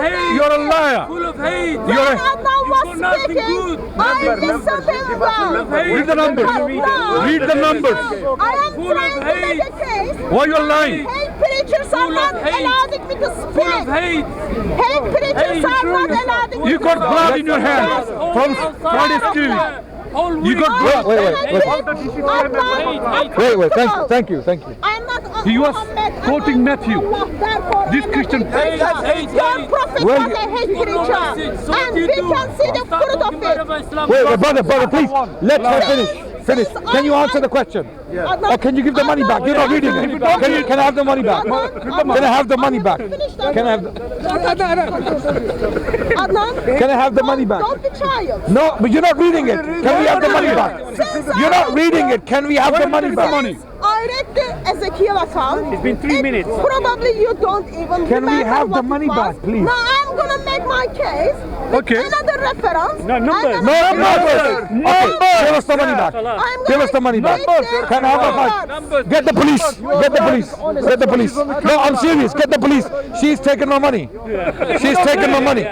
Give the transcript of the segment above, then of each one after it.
hate. You're a liar. Full of hate. When Adnan was nothing speaking, good. I listened him down. Read the numbers. Read the numbers. I am Full of trying to make a case. Why you're lying? Hate preachers are Full of not hate. allowing me to Full of speak. hate. Hate preachers are not allowing me You to got speak. blood in your hands from Friday's killing. I'm You got blood. Wait. Thank you. I'm not He was Muhammad, quoting I'm not Matthew. Allah, therefore This I'm not Christian- a hate preacher. Hate. Your prophet Well, was a hate preacher. And we can see the fruit of it. Wait, brother, please. Let her finish. Can you answer the question? Or can you give the money back? You're not reading it. Can I have the money back? Can I have the money back? Can I have Adnan, Can I have the money back? don't be child. No, but you're not reading it. Can we have the money back? You're not reading it. Can we have the money back? I read the Ezekiel account. It's been 3 minutes. Probably you don't even Can we remember have the what money it was. back, please? Now I'm gonna make my case with Okay. another reference. No, numbers. I'm No, gonna- okay, give us the money back. I'm Give us the gonna money back. read the Can I have a numbers. fight? Get the police. Get the police. Get the police. No, I'm serious. Get the police. She's taking my money. She's taking my money.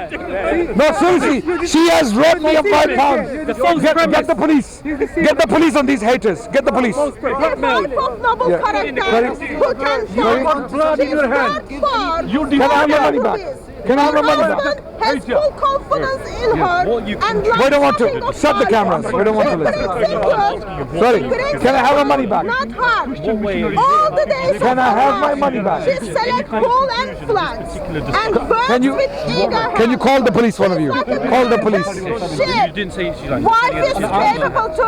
No, seriously. She has robbed me of £5. Get the police. Get the police on these haters. Get the police. If I put noble character who can fight, blood in your hand. You Can I have my money back? Can I have my money back? Has full confidence in her and We don't want to. nothing of Shut the her. cameras. We don't want to She listen. brings in good. Sorry. She brings Can I in have my good, money back? Not her. All the days Can of I her have my life, money back? She select bull and flags and burns with eager Can you hands. call the police, one of you? Call the police. Shit. didn't say she like. Wife is capable to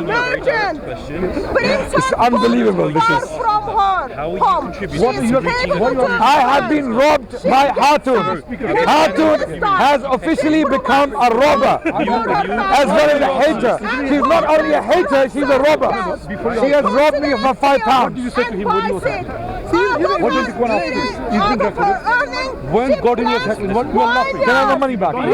virgin. Brings It's her unbelievable, this far is. from her How will you home. contribute She is to capable to I have been robbed by Hatun. Hatun has officially become a robber as well as a hater. She's not only a hater, she's a robber. She has robbed me of my £5. What did you say to him? What did you say? What did you after this? Out of her earning, When she God in your plans tax, to what you are laughing? wind Can I have my up money back? with the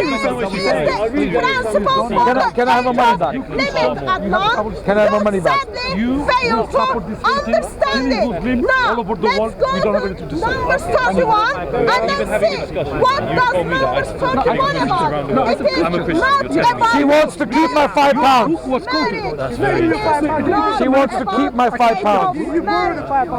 principal for Can I have my money back? Limit Adnan. Can I have my money back? Sadly, fail to understand it. Now, let's go to numbers 31 and then see what does numbers 31 about. It is not about She wants to keep my £5. marriage. She wants to keep my £5.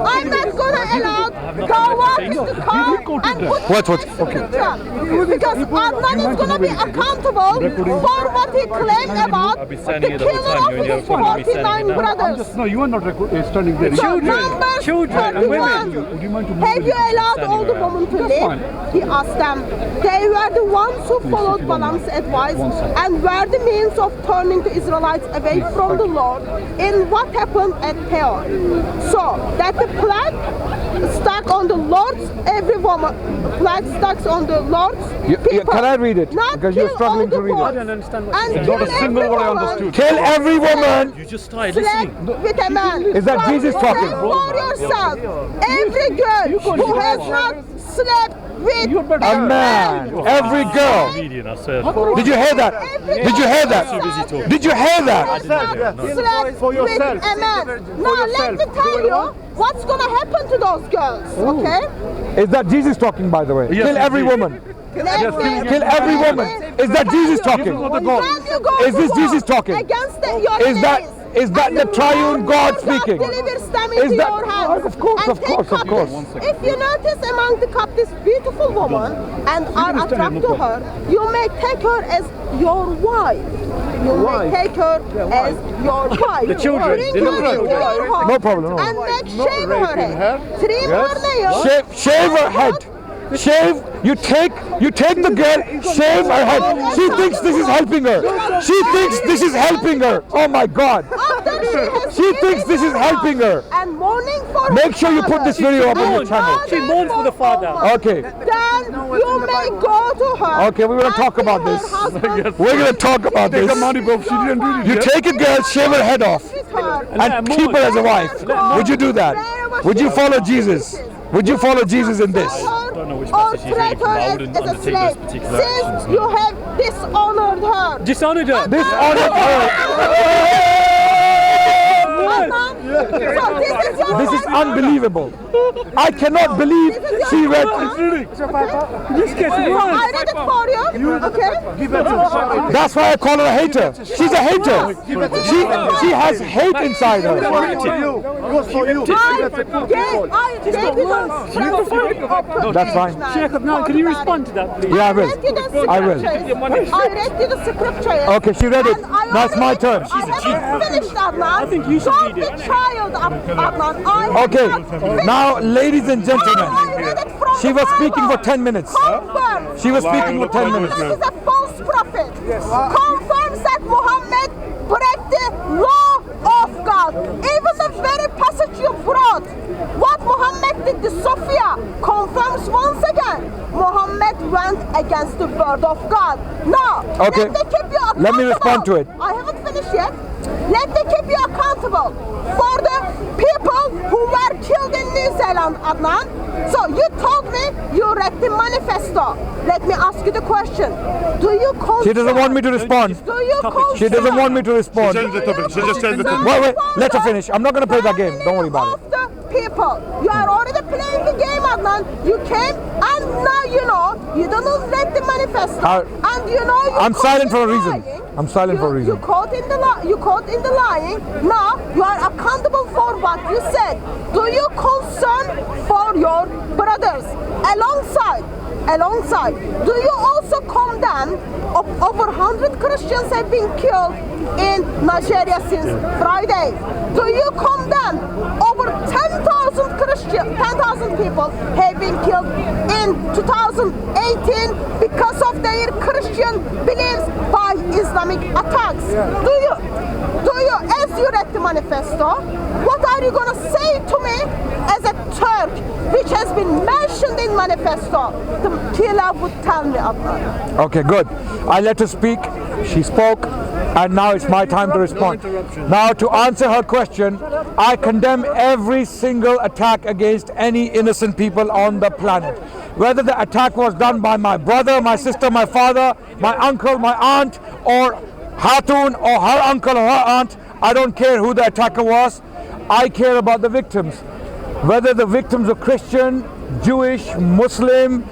I'm not gonna allow Gawat to come and put Okay. because Adnan is gonna be accountable for what he claimed about the killing of his 49 brothers. No, you are not standing there. So numbers children and women. 31. Have you allowed all the women to live? He asked them. They were the ones who followed Balaam's advice and were the means of turning the Israelites away from the Lord in what happened at Peor. So that the plague stuck on the Lord's, every woman plague stuck on the Lord's people. Can I read it? Not Because you're kill struggling all to the read it. boys. I don't understand what And you're kill saying. every woman. Kill every woman. You just started Slept listening. with a man. Is that Jesus talking? For yourself, every girl who has not slept with A man. Every girl. Comedian, I said. Did you hear that? Did you hear that? Did you hear that? slept with a man. Now let me tell you what's gonna happen to those girls. Okay? Is that Jesus talking, by the way? Kill every woman. Kill every woman. Is that Jesus talking? Is this Jesus talking? Against your Is that the triune God speaking? Is Is that? hands Of course, and of take course, of course. captives. If you notice among the captives beautiful woman and are attracted to her, you may take her as your wife. You may take her as your wife. The children, Bring the her little into children. your home No problem, no. and make shave her head. Trim her nails. Shave her head. Shave. You take the girl. Shave her head. She thinks this is helping her. She thinks this is helping her. Oh my God. She thinks this is helping her. And mourning for Make sure you put this video up on your channel. She mourns for the father. Okay. Then you may go to her. Okay, we're gonna talk about this. We're gonna talk about this. You take a girl, shave her head off, and keep her as a wife. Would you do that? Would you follow Jesus? Would you follow Jesus in this? Or treat her as a slave, since you have dishonored her. Dishonored her. Dishonored her. So This is unbelievable. I cannot believe she read. I read it for you. Okay. That's why I call her a hater. She's a hater. She has hate inside her. I gave you the That's fine. Sheikh Adnan, can you respond to that, please? Yeah, I will. I will. I read you the scriptures. Okay, she read it. Now it's my turn. I haven't finished, Adnan. I think you should read it. Don't be child, Adnan. I have Okay, not finished. now ladies and I gentlemen, read it from she the was speaking for Bible. 10 minutes. Confirms. She was speaking for 10 minutes. Muhammad is a false prophet. Confirms that Muhammad break the law of God. Even the very passage you brought, what Muhammad did to Sophia, confirms once again Muhammad went against the word of God. Now, Okay. let me keep you accountable. Let me respond to it. I haven't finished yet. Let me keep you accountable for the people who were killed in New Zealand, Adnan. So you told me you read the manifesto. Let me ask you the question. Do you concern? She doesn't want me to respond. Do you concern? She doesn't want me to respond. Change the topic. She just changed the topic. Wait, let her finish. I'm not going to play that game. Don't worry about it. Of the people, you are already playing the game, Adnan. You came and now you know you don't read the manifesto, and you know you I'm caught silent in for a lying. reason. I'm silent for a reason. You caught in the you caught in the lying. Now you are accountable for what you said. Do you concern for your brothers alongside? Do you also condemn over 100 Christians have been killed in Nigeria since Friday? Do you condemn over 10,000 people have been killed in 2018 because of their Christian beliefs by Islamic attacks? Do you, as you read the manifesto, what are you going to say to me as a Turk, which has been mentioned in manifesto? The killer would tell me about it. Okay, good. I let her speak. She spoke. And now it's my time to respond. Now, to answer her question, I condemn every single attack against any innocent people on the planet. Whether the attack was done by my brother, my sister, my father, my uncle, my aunt, or Hatun, or her uncle or her aunt, I don't care who the attacker was. I care about the victims. Whether the victims are Christian, Jewish, Muslim,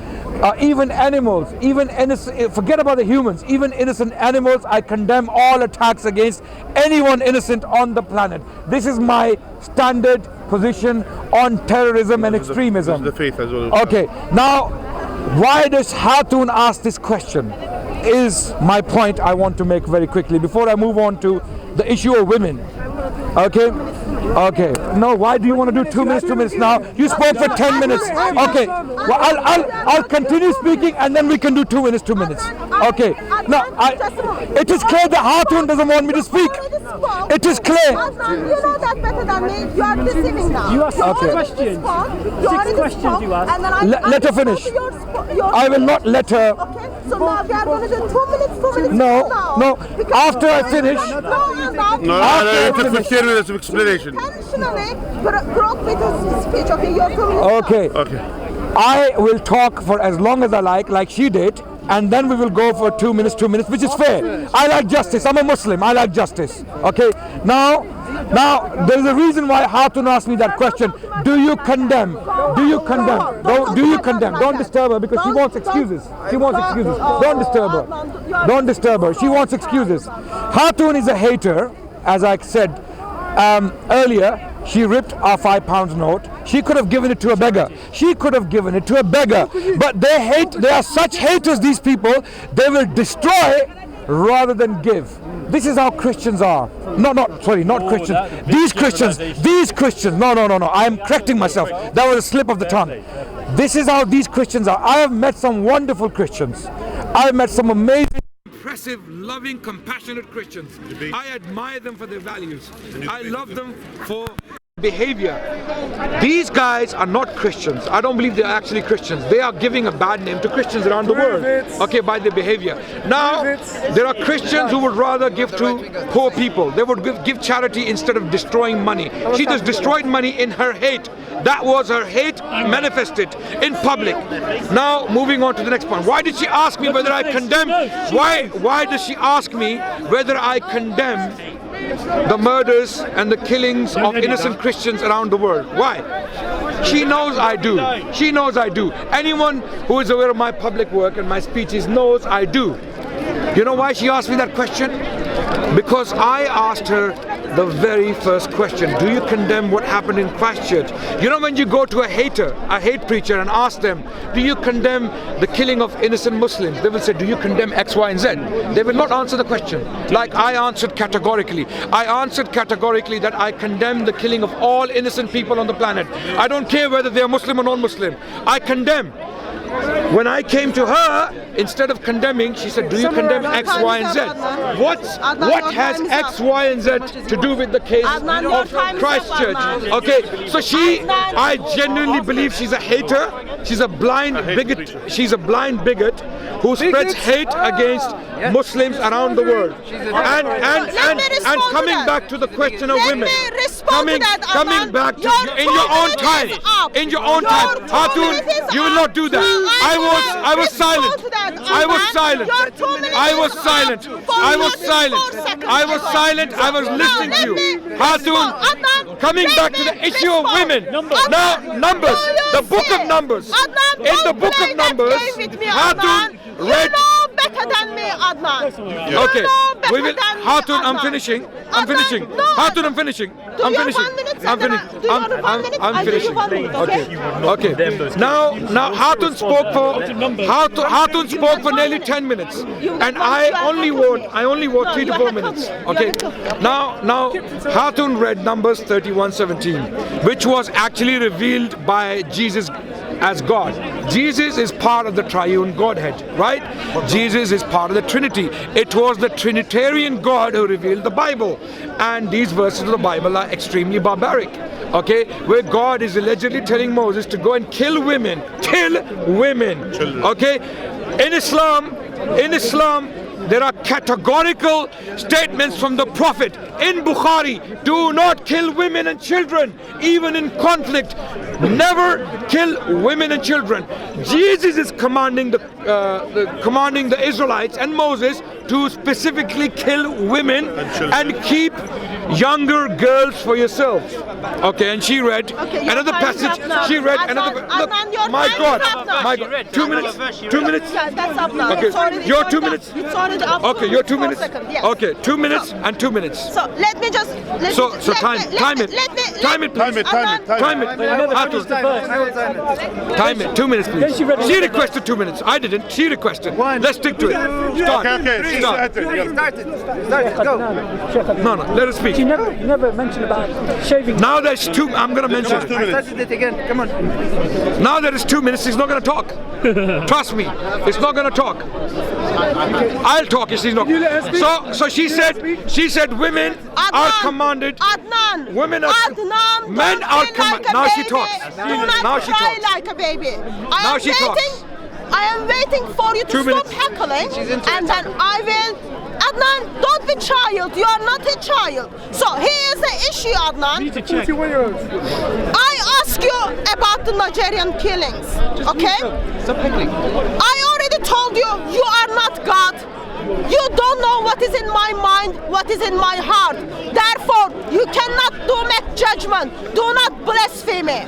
even animals, even innocent, forget about the humans, even innocent animals, I condemn all attacks against anyone innocent on the planet. This is my standard position on terrorism and extremism. This is the faith as well. Okay, now, why does Hatun ask this question? Is my point I want to make very quickly before I move on to the issue of women. Okay? Okay. No, why do you want to do 2 minutes now? You spoke for 10 minutes. Okay. Well, I'll continue speaking and then we can do 2 minutes. Okay. Now, it is clear that Hatun doesn't want me to speak. It is clear. You know that better than me. You are deceiving now. You asked Okay. 6 questions. 6 questions you asked. Let her finish. I will not let her. Okay, so now we are going to do 2 minutes. No, now. no. Because After I finish. No, it took 15 minutes of explanation. Intentionally broke me to speech. Okay, your 2 minutes. Okay. Okay. I will talk for as long as I like she did, and then we will go for 2 minutes, which is fair. I like justice. I'm a Muslim. I like justice. Okay. Now there is a reason why Hatun asked me that question. Do you condemn? Do you condemn? Do you condemn? Don't disturb her because she wants excuses. She wants excuses. Don't disturb her. Don't disturb her. She wants excuses. Hatun is a hater, as I said earlier. She ripped our £5 note. She could have given it to a beggar. But they are such haters, these people. They will destroy rather than give. This is how Christians are. Not Christians. These Christians. No. I am correcting myself. That was a slip of the tongue. This is how these Christians are. I have met some wonderful Christians. I have met some amazing, impressive, loving, compassionate Christians. I admire them for their values. I love them for behavior. These guys are not Christians. I don't believe they're actually Christians. They are giving a bad name to Christians around the world. Okay, by their behavior. Now, there are Christians who would rather give to poor people. They would give charity instead of destroying money. She just destroyed money in her hate. That was her hate manifested in public. Now, moving on to the next point. Why did she ask me whether I condemn? Why does she ask me whether I condemn the murders and the killings of innocent Christians around the world. Why? She knows I do. She knows I do. Anyone who is aware of my public work and my speeches knows I do. You know why she asked me that question? Because I asked her the very first question. Do you condemn what happened in Christchurch? You know, when you go to a hate preacher and ask them, do you condemn the killing of innocent Muslims? They will say, do you condemn X, Y, and Z? They will not answer the question. Like I answered categorically. I answered categorically that I condemn the killing of all innocent people on the planet. I don't care whether they are Muslim or non-Muslim. I condemn. When I came to her, instead of condemning, she said, do you condemn X, Y, and Z? What has X, Y, and Z to do with the case of Christchurch? Okay, so I genuinely believe she's a hater. She's a blind bigot. She's a blind bigot who spreads hate against Muslims around the world. And coming back to the question of women, coming back to in your own time, Hatun, you will not do that. I was silent. I was silent. I was listening to you. Hatun, coming back to the issue of women. Now, Numbers, the book of Numbers. In the book of Numbers, Hatun read. Better than me, Adnan. Okay, we will. Hatun, I'm finishing. Hatun, I'm finishing. I'm finishing. Okay. Now Hatun spoke for nearly 10 minutes, and I only wrote 3 to 4 minutes. Okay. Now Hatun read Numbers 31:17, which was actually revealed by Jesus as God. Jesus is part of the triune Godhead, right? Jesus is part of the Trinity. It was the Trinitarian God who revealed the Bible. And these verses of the Bible are extremely barbaric. Okay? Where God is allegedly telling Moses to go and kill women. Kill women. Okay? In Islam, there are categorical statements from the Prophet in Bukhari. Do not kill women and children, even in conflict. Never kill women and children. Jesus is commanding the Israelites and Moses to specifically kill women and keep younger girls for yourselves. Okay, and she read another passage. She read another. Look, my God. 2 minutes. 2 minutes. That's up now. Okay, your 2 minutes. Okay, your 2 minutes. Okay, 2 minutes and 2 minutes. So let me just. Time it. Time it. Time it. 2 minutes, please. She requested 2 minutes. I didn't. She requested. Let's stick to it. Start. Okay. Start. Go. No. Let us speak. You never mentioned about shaving. Now there's 2. I'm going to mention it. I started it again. Come on. Now there is 2 minutes. He's not going to talk. Trust me. It's not going to talk. I'll talk if she's not. So she said women are commanded. Adnan. Women are. Adnan. Men are commanded. Now she talks. Now she talks. Like a baby. Now she talks. I am waiting for you to stop heckling, and then I will. Adnan, don't be child. You are not a child. So here is the issue, Adnan. I ask you about the Nigerian killings. Okay? I already told you, you are not God. You don't know what is in my mind, what is in my heart. Therefore, you cannot make judgment. Do not blaspheme.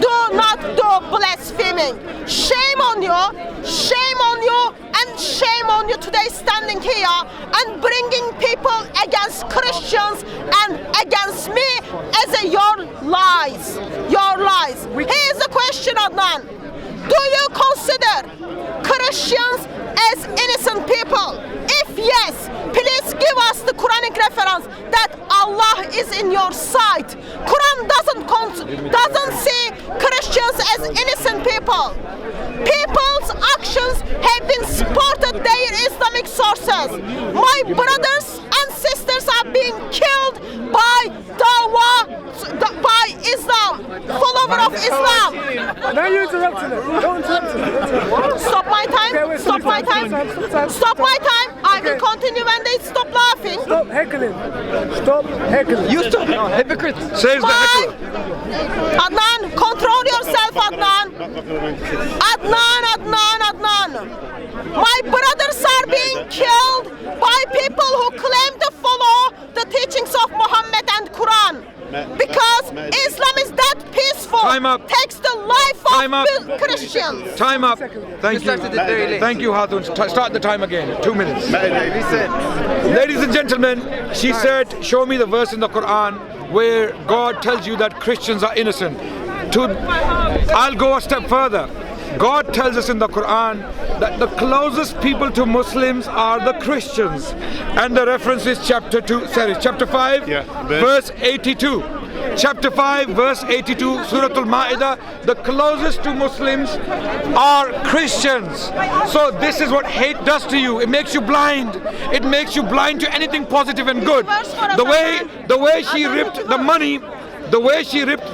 Do not do blaspheming. Shame on you, and shame on you today standing here and bringing people against Christians and against me as your lies. Your lies. Here's the question, Adnan. Do you consider Christians as innocent people? If yes, please give us the Quranic reference that Allah is in your sight. Quran doesn't see Christians as innocent people. People's actions have been supported their Islamic sources. My brothers and sisters are being killed by Islam, follower of Islam. Now you're interrupting it. Don't interrupt it. Stop my time. Stop my time. Stop my time. I will continue when they stop laughing. Stop heckling. Stop heckling. You stop. No, hypocrite. Says the heckler. Adnan, control yourself, Adnan. Adnan. My brothers are being killed by people who claim to follow the teachings Time up. takes the life Time up. of Christians. Time up. Thank you. started it very late. Thank you, Hatun. Start the time again. 2 minutes. Ladies and gentlemen, she said, show me the verse in the Quran where God tells you that Christians are innocent. I'll go a step further. God tells us in the Quran that the closest people to Muslims are the Christians. And the reference is chapter 5, verse 82. Chapter 5, verse 82, Surah Al-Ma'idah, the closest to Muslims are Christians. So this is what hate does to you. It makes you blind. It makes you blind to anything positive and good. The way she ripped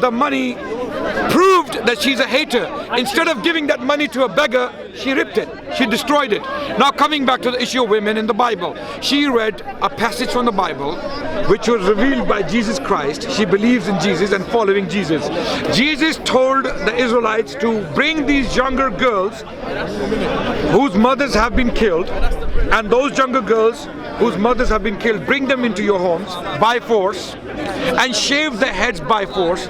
the money, proved that she's a hater. Instead of giving that money to a beggar, she ripped it. She destroyed it. Now coming back to the issue of women in the Bible. She read a passage from the Bible which was revealed by Jesus Christ. She believes in Jesus and following Jesus. Jesus told the Israelites to bring these younger girls whose mothers have been killed, and those younger girls whose mothers have been killed, bring them into your homes by force and shave their heads by force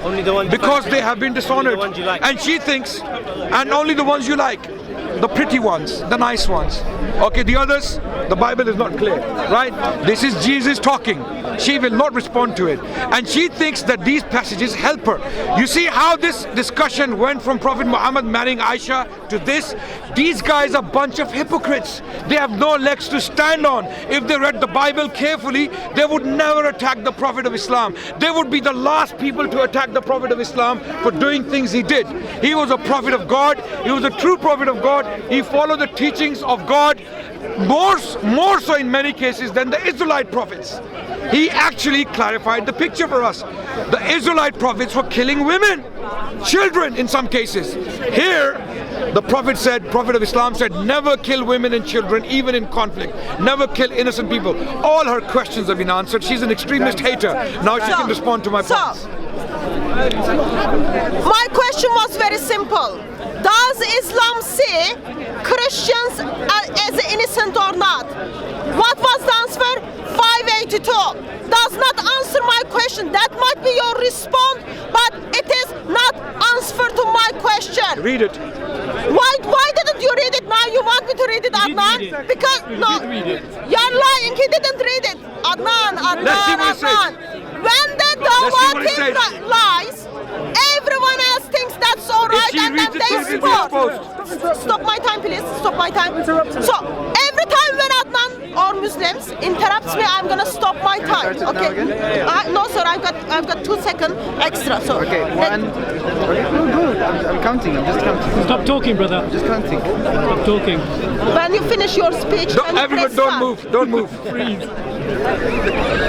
because they have been dishonored. And she thinks, and only the ones you like, the pretty ones, the nice ones. Okay, the others, the Bible is not clear, right? This is Jesus talking. She will not respond to it. And she thinks that these passages help her. You see how this discussion went from Prophet Muhammad marrying Aisha to this? These guys are a bunch of hypocrites. They have no legs to stand on. If they read the Bible carefully, they would never attack the Prophet of Islam. They would be the last people to attack the Prophet of Islam for doing things he did. He was a prophet of God. He was a true prophet of God. He followed the teachings of God more so in many cases than the Israelite prophets. He actually clarified the picture for us. The Israelite prophets were killing women, children in some cases. Here, the Prophet of Islam said, never kill women and children, even in conflict. Never kill innocent people. All her questions have been answered. She's an extremist hater. Now she can respond to my points. My question was very simple. Does Islam see Christians as innocent or not? What was the answer? 582. Does not answer my question. That might be your response, but it is not answer to my question. Read it. Why didn't you read it now? You want me to read it, Adnan? Because no, you're lying. He didn't read it. Adnan. When the Dawah team lies, everyone else thinks that's all right, and then they support. Stop my time, please. Stop my time. So every time when Adnan or Muslims interrupts me, I'm gonna stop my time. Okay? No, sir. I've got 2 seconds extra. So okay, one. I'm counting. I'm just counting. Stop talking, brother. I'm just counting. Stop talking. When you finish your speech, Everyone, don't move. Don't move. Freeze.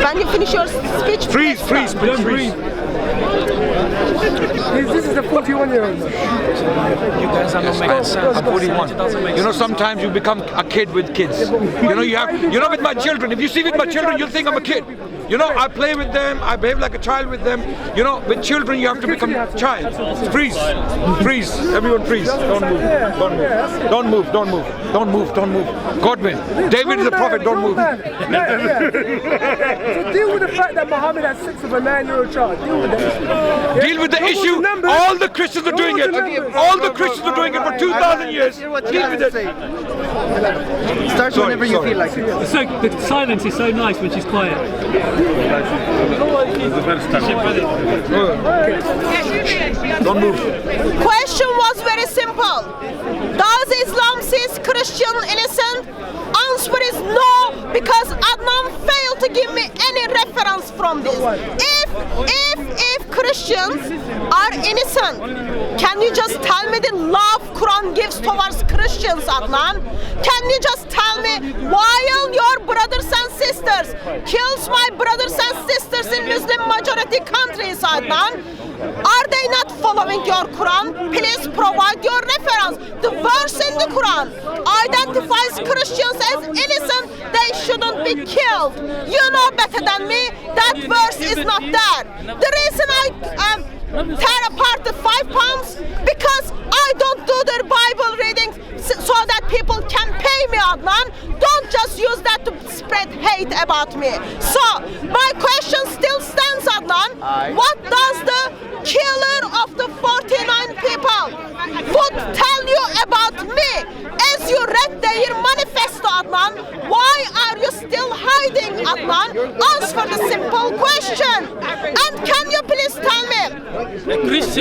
When you finish your speech, Freeze. Don't breathe. This is a 41-year-old. You guys are not making sense. I'm 41. You know, sometimes you become a kid with kids. You know, with my children. If you see with my children, you'll think I'm a kid. You know, I play with them. I behave like a child with them. You know, with children, you have to become a child. Freeze. Freeze. Everyone freeze. Don't move. Don't move. Don't move. Don't move. Don't move. Godwin. David is a prophet. Don't move. So deal with the fact that Muhammad had sex with a 9-year-old child. Deal with that issue. Deal with the issue. All the Christians are doing it. All the Christians are doing it for 2,000 years. Deal with it. Start whenever you feel like it. So the silence is so nice when she's quiet. Don't move. question was very simple. Does Islam see Christian innocent? Answer is no, because Adnan failed to give me any reference from this. If Christians are innocent, can you just tell me the love Quran gives towards Christians, Adnan? Can you just tell me while your brothers and sisters kills my brothers and sisters in Muslim majority countries, Adnan, are they not following your Quran? Please provide your reference. The verse in the Quran identifies Christians as innocent. They shouldn't be killed. You know better than me that verse is not there. The reason I tear apart the 5 pounds, because I don't do their Bible reading so that people can pay me, Adnan. Don't just use that to spread hate about me. So my question still stands, Adnan. Adnan, what does the killer of the 49 people would tell you about me? As you read their manifesto, Adnan, why are you still hiding, Adnan? Answer the simple question. And can you please tell me,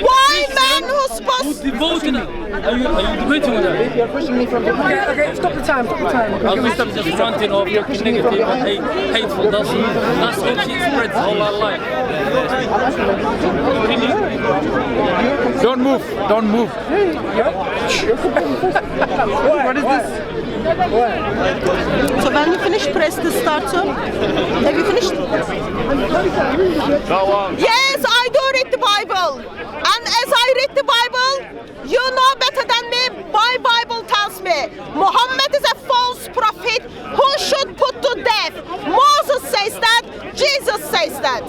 why men who supposed to... Devoted. Are you debating with her? You're pushing me from the back. Okay, stop the time, stop the time. I'll be just ranting off negative and hateful. That's what she spreads all our life. Don't move. Don't move. What is this? So when you finish, press the start button. Have you finished? Yes, I do read the Bible. And as I read the Bible, you know better than me, my Bible tells me Muhammad is a false prophet who should put to death. Moses says that, Jesus says that.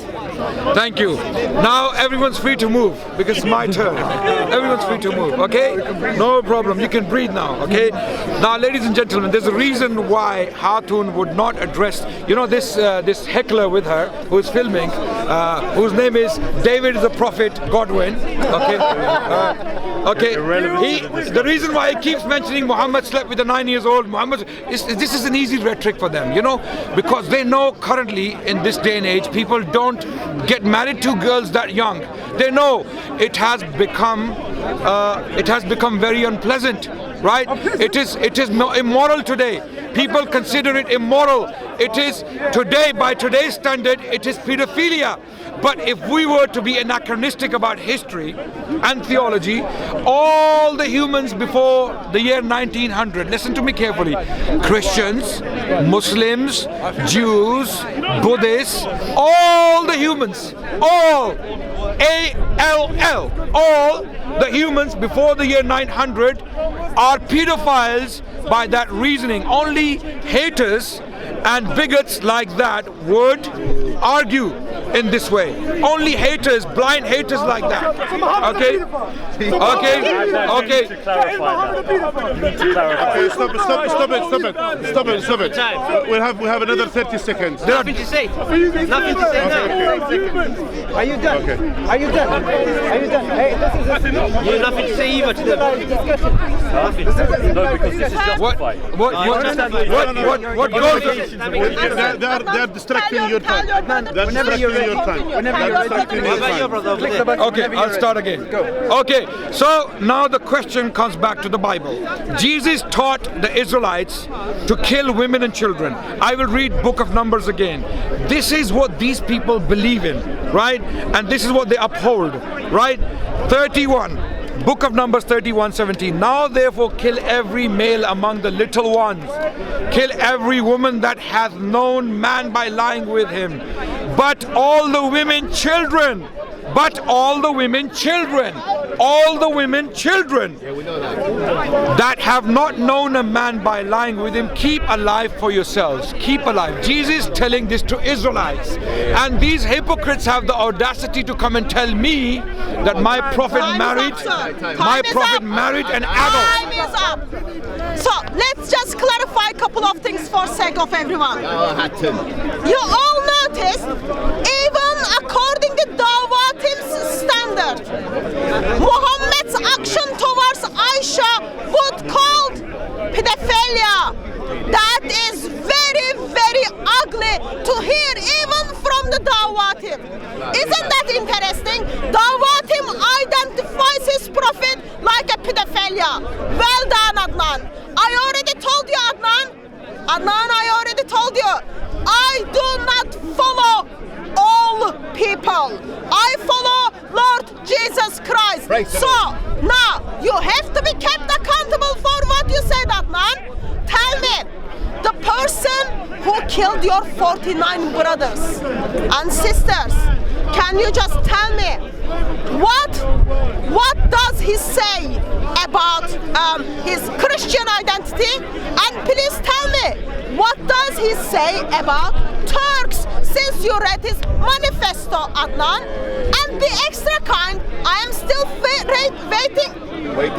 Thank you. Now everyone's free to move because it's my turn. Everyone's free to move, okay? No problem. You can breathe now, okay? Now, ladies and gentlemen, there's a reason why Hatun would not address, you know, this heckler with her who is filming, whose name is David is the Prophet Godwin, okay? The reason why he keeps mentioning Muhammad slept with a 9-year-old Muhammad this is an easy rhetoric for them, you know, because they know currently in this day and age people don't get married to girls that young. They know it has become very unpleasant, right? It is immoral today. People consider it immoral. It is today, by today's standard, it is pedophilia. But if we were to be anachronistic about history and theology, all the humans before the year 1900, listen to me carefully, Christians, Muslims, Jews, Buddhists, all the humans, all, A-L-L, all the humans before the year 900 are pedophiles by that reasoning. Only haters and bigots like that would argue in this way. Only haters, blind haters like that. Okay? Okay? Okay. Stop it. We have another 30 seconds. Nothing to say. Nothing to say now. Are you done? Okay. Are you done? Are you done? Hey, this is you have nothing to say either to them. Nothing. No, because this is justified. What goes on? They are distracting your time. They're distracting your time. Okay, I'll start again. Okay, so now the question comes back to the Bible. Jesus taught the Israelites to kill women and children. I will read Book of Numbers again. This is what these people believe in, right? And this is what they uphold, right? 31. Book of Numbers 31:17. Now therefore kill every male among the little ones. Kill every woman that hath known man by lying with him. But all the women children. But all the women children. All the women children that have not known a man by lying with him, keep alive for yourselves. Keep alive. Jesus telling this to Israelites. And these hypocrites have the audacity to come and tell me that my prophet married an adult. Time is up. So let's just clarify a couple of things for sake of everyone. You all noticed, even according to Dawatim's standard, Muhammad's action towards Aisha would called pedophilia. That is very, very ugly to hear even from the Dawatim. Isn't that interesting? Dawatim identifies his prophet like a pedophilia. Well done, Adnan. I already told you, Adnan. Adnan, I already told you. I do not follow all people. I follow Lord Jesus Christ. So now you have to be kept accountable for what you said, Adnan. Tell me, the person who killed your 49 brothers and sisters, can you just tell me what does he say about his Christian identity? And please tell me, what does he say about Turks, since you read his manifesto, Adnan? And be extra kind, I am still waiting.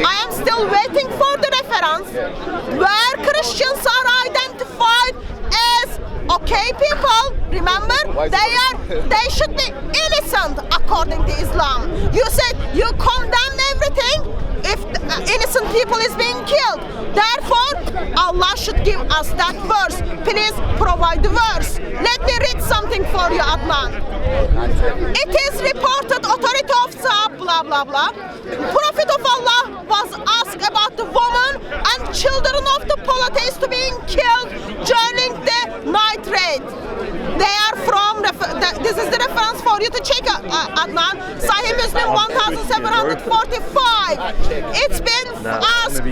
I am still waiting for the reference where Christians are identified as okay people. Remember, They should be innocent according to Islam. You said you condemn everything if innocent people is being killed. Therefore, Allah should give us that verse. Please provide the verse. Let me read something for you, Adnan. It is reported, authority of Saab, blah blah blah. Prophet of Allah was asked about the woman and children of the polytheists to being killed during the night raid. They are from, this is the reference for you to check, Adnan. Sahih Muslim 1745. It's been asked